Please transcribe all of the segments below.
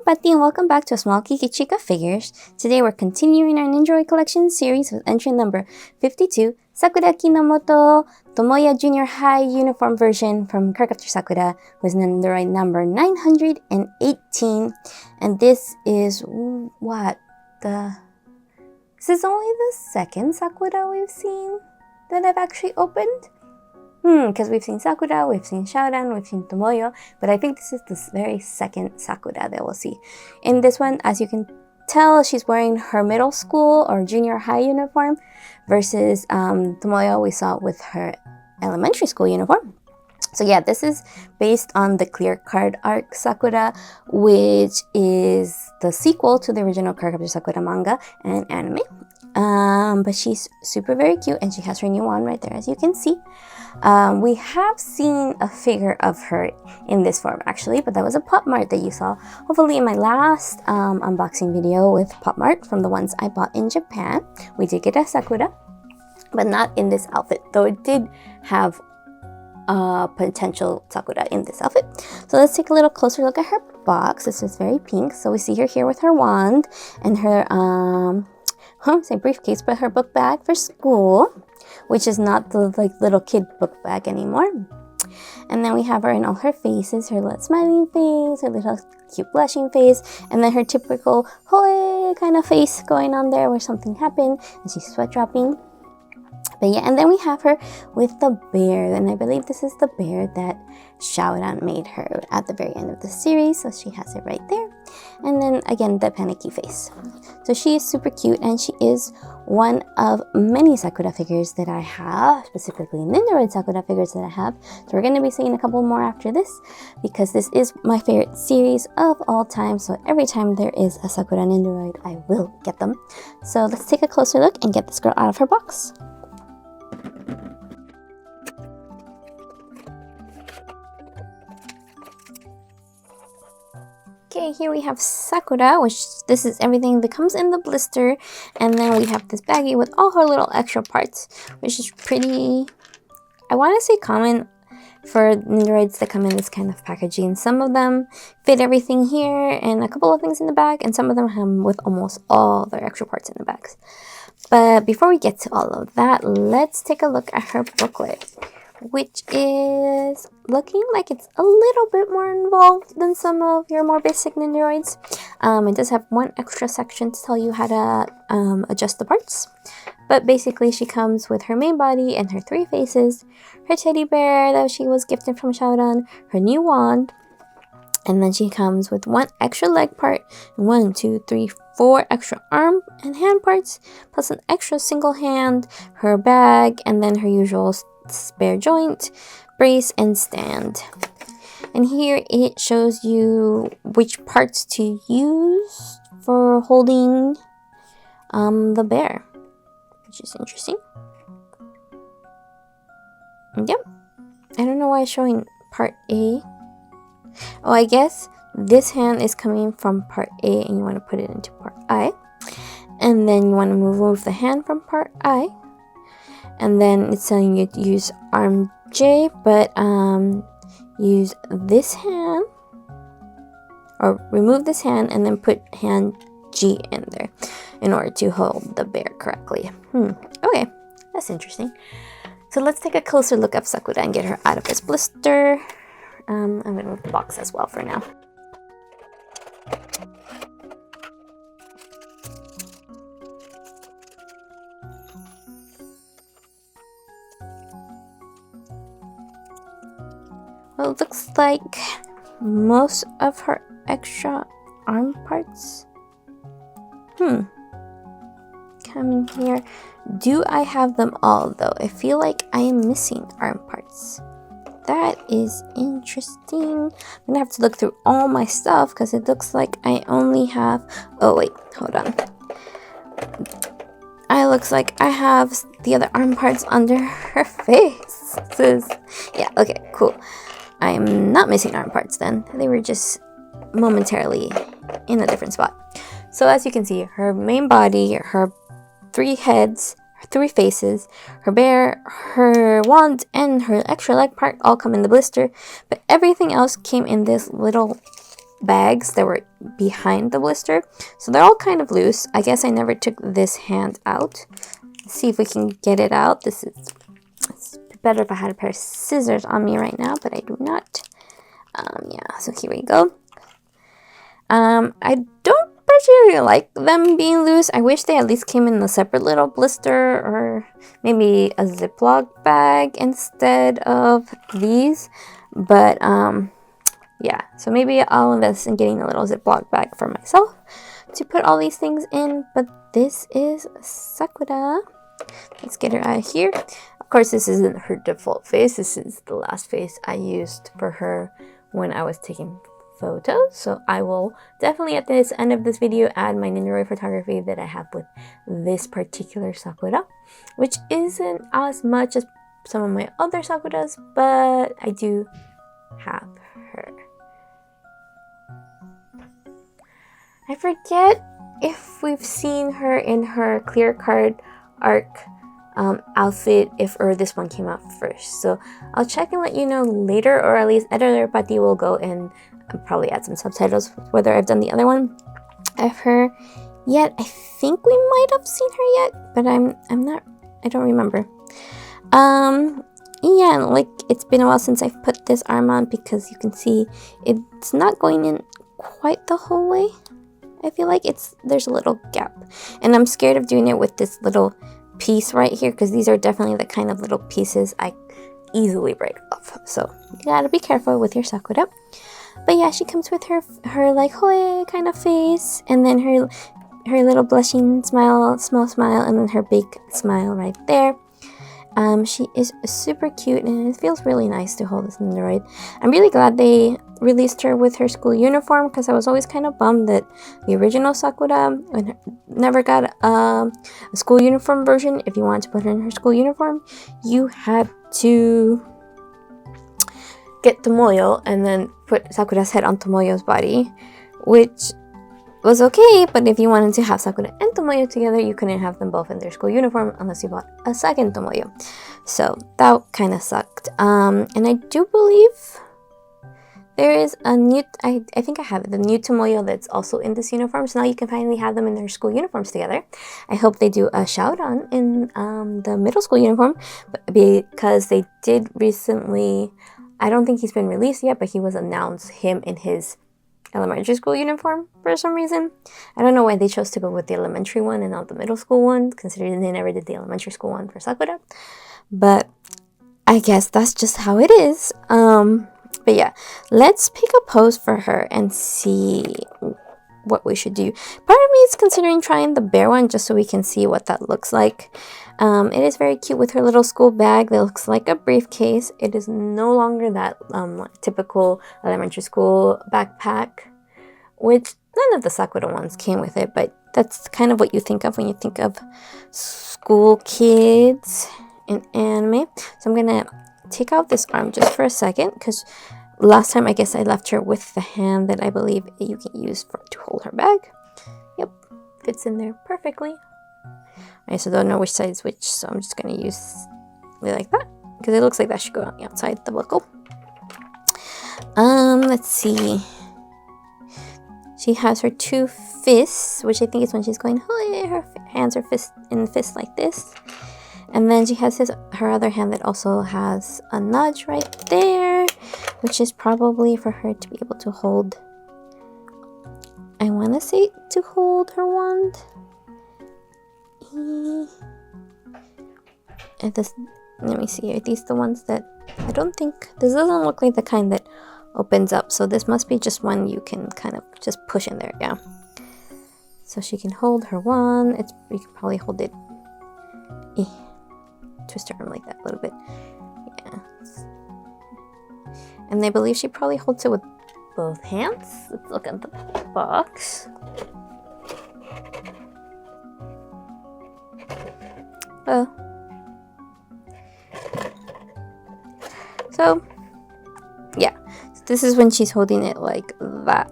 I'm Pati and welcome back to A Small Geeky Chica Figures. Today we're continuing our Nendoroid Collection series with entry number 52, Sakura Kinomoto, Tomoeda Junior High uniform version from Cardcaptor Sakura with Nendoroid number 918. And this is This is only the second Sakura we've seen that I've actually opened. Because we've seen Sakura, we've seen Shaoran, we've seen Tomoyo, but I think this is the very second Sakura that we'll see. In this one, as you can tell, she's wearing her middle school or junior high uniform versus Tomoyo we saw with her elementary school uniform. So yeah, this is based on the Clear Card arc Sakura, which is the sequel to the original Cardcaptor Sakura manga and anime. But she's very cute and she has her new wand right there, as you can see. We have seen a figure of her in this form actually, but that was a Pop Mart that you saw hopefully in my last unboxing video with Pop Mart from the ones I bought in Japan. We did get a Sakura, but not in this outfit, though it did have a potential Sakura in this outfit. So let's take a little closer look at her box. This is very pink. So we see her here with her wand and her say briefcase, but her book bag for school, which is not the little kid book bag anymore. And then we have her in all her faces, her little smiling face, her little cute blushing face, and then her typical hoi kind of face going on there where something happened and she's sweat dropping. But yeah, and then we have her with the bear, and I believe this is the bear that Shaoran made her at the very end of the series, so she has it right there. And then again, the panicky face. So she is super cute, and she is one of many Sakura figures that I have, specifically Nendoroid Sakura figures that I have. So we're going to be seeing a couple more after this, because this is my favorite series of all time. So every time there is a Sakura Nendoroid, I will get them. So let's take a closer look and get this girl out of her box. Okay, here we have Sakura, which this is everything that comes in the blister, and then we have this baggie with all her little extra parts, which is pretty, I want to say common for Nendoroids that come in this kind of packaging. Some of them fit everything here and a couple of things in the bag, and some of them come with almost all their extra parts in the bags. But before we get to all of that, let's take a look at her booklet, which is looking like it's a little bit more involved than some of your more basic Nendoroids. It does have one extra section to tell you how to adjust the parts. But basically she comes with her main body and her three faces, her teddy bear that she was gifted from Shaoran, her new wand, and then she comes with one extra leg part, 4 extra arm and hand parts, plus an extra single hand, her bag, and then her usual spare joint, brace, and stand. And here it shows you which parts to use for holding the bear, which is interesting. Yep. I don't know why it's showing part A. Oh, I guess this hand is coming from part A and you want to put it into part I. And then you want to move the hand from part I. And then it's telling you to use arm J, but use this hand, or remove this hand and then put hand G in there in order to hold the bear correctly. Okay, that's interesting. So let's take a closer look at Sakura and get her out of this blister. I'm going to move the box as well for now. Well, it looks like most of her extra arm parts come in here. Do I have them all though? I feel like I am missing arm parts. That is interesting. I'm gonna have to look through all my stuff because it looks like I only have, oh wait, hold on. It looks like I have the other arm parts under her face. Yeah, okay, cool. I am not missing arm parts then. They were just momentarily in a different spot. So as you can see, her main body, her 3 heads, her 3 faces, her bear, her wand, and her extra leg part all come in the blister. But everything else came in this little bags that were behind the blister. So they're all kind of loose. I guess I never took this hand out. Let's see if we can get it out. It's better if I had a pair of scissors on me right now, but I do not. Yeah, so here we go. I don't particularly like them being loose. I wish they at least came in a separate little blister or maybe a Ziploc bag instead of these. But yeah, so maybe I'll invest in getting a little Ziploc bag for myself to put all these things in. But this is Sakura. Let's get her out of here. Of course, this isn't her default face. This is the last face I used for her when I was taking photos. So I will definitely at this end of this video add my Nendoroid photography that I have with this particular Sakura, which isn't as much as some of my other Sakuras, but I do have her. I forget if we've seen her in her clear card arc outfit or this one came out first. So I'll check and let you know later, or at least editor Pati will go and probably add some subtitles whether I've done the other one of her yet. I think we might have seen her yet, but I don't remember. Yeah, like it's been a while since I've put this arm on because you can see it's not going in quite the whole way. I feel like there's a little gap, and I'm scared of doing it with this little piece right here because these are definitely the kind of little pieces I easily break off. So you gotta be careful with your Sakura. But yeah, she comes with her like hoe kind of face, and then her little blushing small smile, and then her big smile right there. She is super cute, and it feels really nice to hold this Nendoroid. I'm really glad they released her with her school uniform because I was always kind of bummed that the original Sakura never got a school uniform version. If you wanted to put her in her school uniform, you had to get Tomoyo and then put Sakura's head on Tomoyo's body, which was okay, but if you wanted to have Sakura and Tomoyo together, you couldn't have them both in their school uniform unless you bought a second Tomoyo. So that kind of sucked. And I do believe there is a new, I think I have it, the new Tomoyo that's also in this uniform. So now you can finally have them in their school uniforms together. I hope they do a shout on in the middle school uniform, because they did recently, I don't think he's been released yet, but he was announced him in his elementary school uniform for some reason. I don't know why they chose to go with the elementary one and not the middle school one, considering they never did the elementary school one for Sakura. But I guess that's just how it is. But yeah, let's pick a pose for her and see what we should do. Part of me is considering trying the bear one just so we can see what that looks like. It is very cute with her little school bag that looks like a briefcase. It is no longer that typical elementary school backpack, which none of the Sakura ones came with it, but that's kind of what you think of when you think of school kids in anime. So I'm gonna take out this arm just for a second because last time I guess I left her with the hand that I believe you can use to hold her bag. Yep, fits in there perfectly. I also don't know which side is which, so I'm just going to use it like that because it looks like that should go on the outside the buckle. Let's see. She has her two fists, which I think is when she's going, oh, her hands are in fist like this. And then she has her other hand that also has a nudge right there, which is probably for her to be able to hold. I want to say to hold her wand. Let me see. Are these the ones that I don't think? This doesn't look like the kind that opens up, so this must be just one you can kind of just push in there. Yeah. So she can hold her wand. You can probably hold it. Twist her arm like that a little bit. Yeah. And I believe she probably holds it with both hands. Let's look at the box. Oh. So, yeah. So this is when she's holding it like that.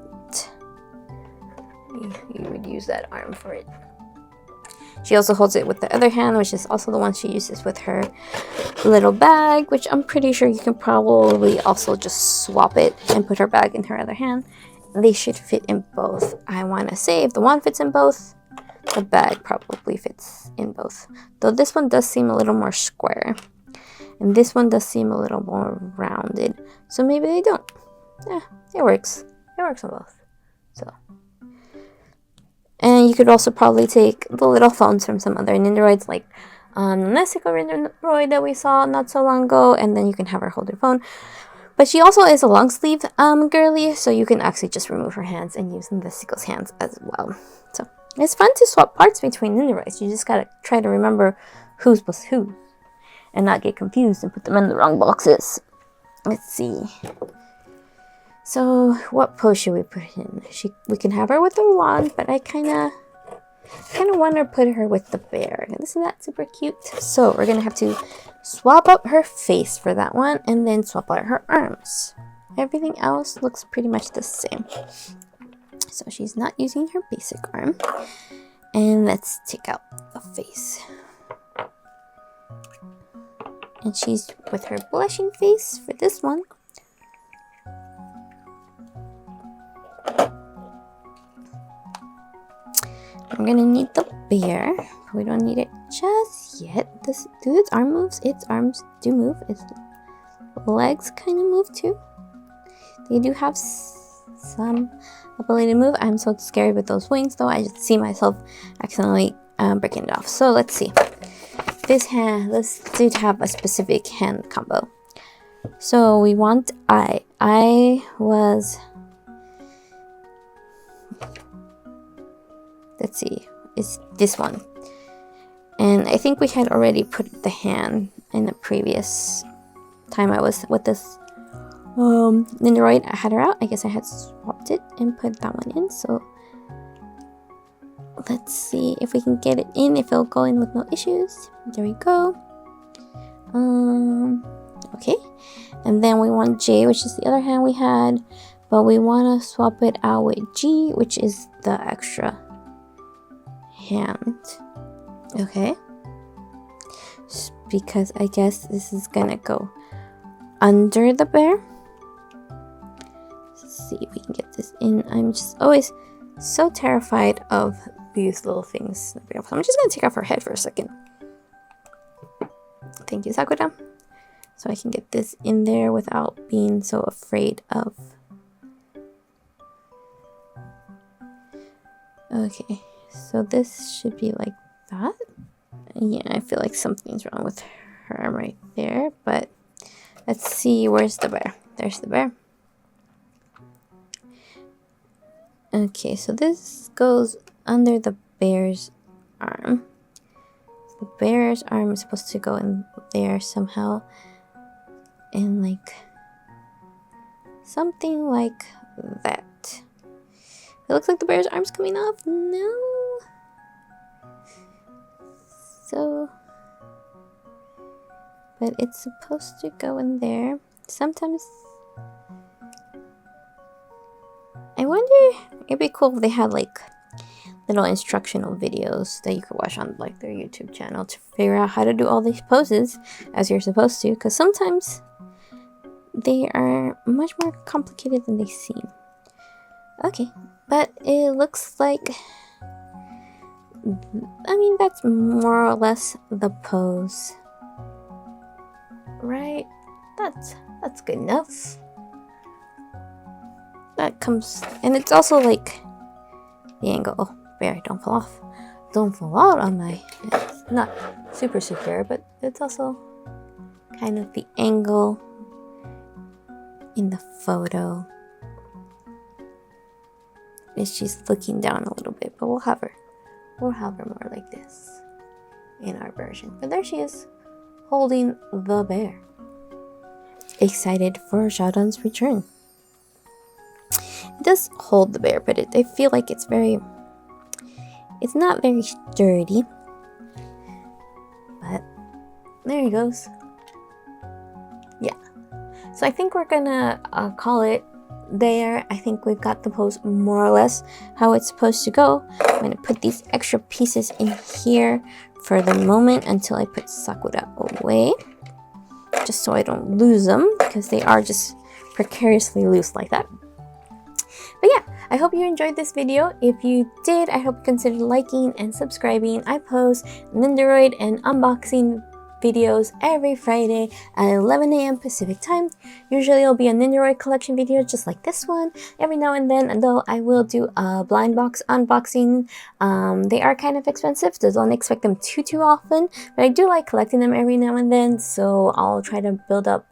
You would use that arm for it. She also holds it with the other hand, which is also the one she uses with her little bag, which I'm pretty sure you can probably also just swap it and put her bag in her other hand. And they should fit in both. I want to say if the wand fits in both, the bag probably fits in both. Though this one does seem a little more square. And this one does seem a little more rounded. So maybe they don't. Yeah, it works. It works on both. So. And you could also probably take the little phones from some other Nendoroids, like the Mexico Nendoroid that we saw not so long ago, and then you can have her hold her phone. But she also is a long sleeve girly, so you can actually just remove her hands and use Investico's hands as well. So it's fun to swap parts between Nendoroids. You just gotta try to remember whose was who, and not get confused and put them in the wrong boxes. Let's see. So what pose should we put in? We can have her with the wand, but I kind of want to put her with the bear. Isn't that super cute? So we're gonna have to swap up her face for that one, and then swap out her arms. Everything else looks pretty much the same. So she's not using her basic arm, and let's take out the face. And she's with her blushing face for this one. I'm gonna need the bear. We don't need it just yet. Do its arm moves? Its arms do move. Its legs kind of move too. They do have some ability to move. I'm so scared with those wings though. I just see myself accidentally breaking it off. So let's see. This did have a specific hand combo. So we want I. I was... Let's see, it's this one. And I think we had already put the hand in the previous time I was with this Nendoroid. I had her out. I guess I had swapped it and put that one in. So let's see if we can get it in, if it'll go in with no issues. There we go. Okay. And then we want J, which is the other hand we had. But we want to swap it out with G, which is the extra hand. Okay, because I guess this is gonna go under the bear. Let's see if we can get this in. I'm just always so terrified of these little things. I'm just gonna take off her head for a second. Thank you, Sakura. So I can get this in there without being so afraid of... Okay. So this should be like that. Yeah, I feel like something's wrong with her arm right there. But let's see, where's the bear? There's the bear. Okay, so this goes under the bear's arm. The bear's arm is supposed to go in there somehow. And like something like that. It looks like the bear's arm's coming off. No. So, but it's supposed to go in there. Sometimes, I wonder, it'd be cool if they had like little instructional videos that you could watch on like their YouTube channel to figure out how to do all these poses as you're supposed to, because sometimes they are much more complicated than they seem. Okay, but it looks like... I mean, that's more or less the pose, right? That's good enough. That comes, and it's also like the angle. Oh, bear, don't fall off. Don't fall out on my... It's not super secure, but it's also kind of the angle in the photo. And she's looking down a little bit, but we'll have her more like this in our version. But there she is, holding the bear. Excited for Xiaodon's return. It does hold the bear, but I feel like it's not very sturdy. But there he goes. Yeah. So I think we're gonna call it there. I think we've got the pose more or less how it's supposed to go. I'm going to put these extra pieces in here for the moment until I put Sakura away, just so I don't lose them, because they are just precariously loose like that. But yeah, I hope you enjoyed this video. If you did, I hope you consider liking and subscribing. I post Nendoroid and unboxing videos every Friday at 11 a.m. Pacific time. Usually it'll be a Nendoroid Collection video just like this one. Every now and then, though, I will do a blind box unboxing. They are kind of expensive, so don't expect them too often, but I do like collecting them every now and then, so I'll try to build up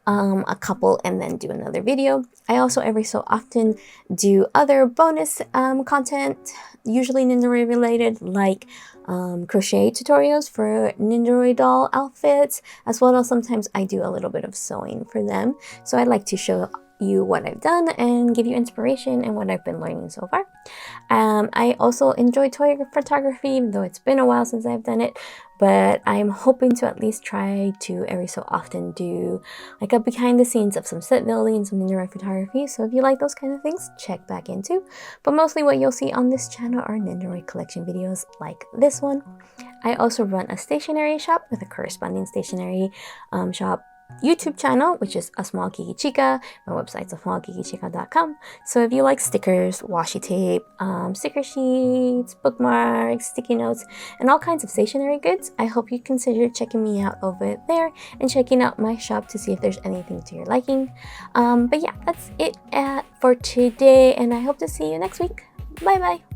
a couple and then do another video. I also every so often do other bonus content, usually Nendoroid related, like crochet tutorials for Nendoroid doll outfits, as well as sometimes I do a little bit of sewing for them. So I'd like to show you what I've done and give you inspiration and what I've been learning so far. I also enjoy toy photography, even though it's been a while since I've done it, but I'm hoping to at least try to every so often do like a behind the scenes of some set building and some Nendoroid photography. So if you like those kind of things, check back into. But mostly what you'll see on this channel are Nendoroid collection videos like this one. I also run a stationery shop with a corresponding stationery shop YouTube channel, which is A Small Geeky Chica. My website's asmallgeekychica.com. So if you like stickers, washi tape, sticker sheets, bookmarks, sticky notes, and all kinds of stationery goods, I hope you consider checking me out over there and checking out my shop to see if there's anything to your liking. But yeah, that's it for today, and I hope to see you next week. Bye bye.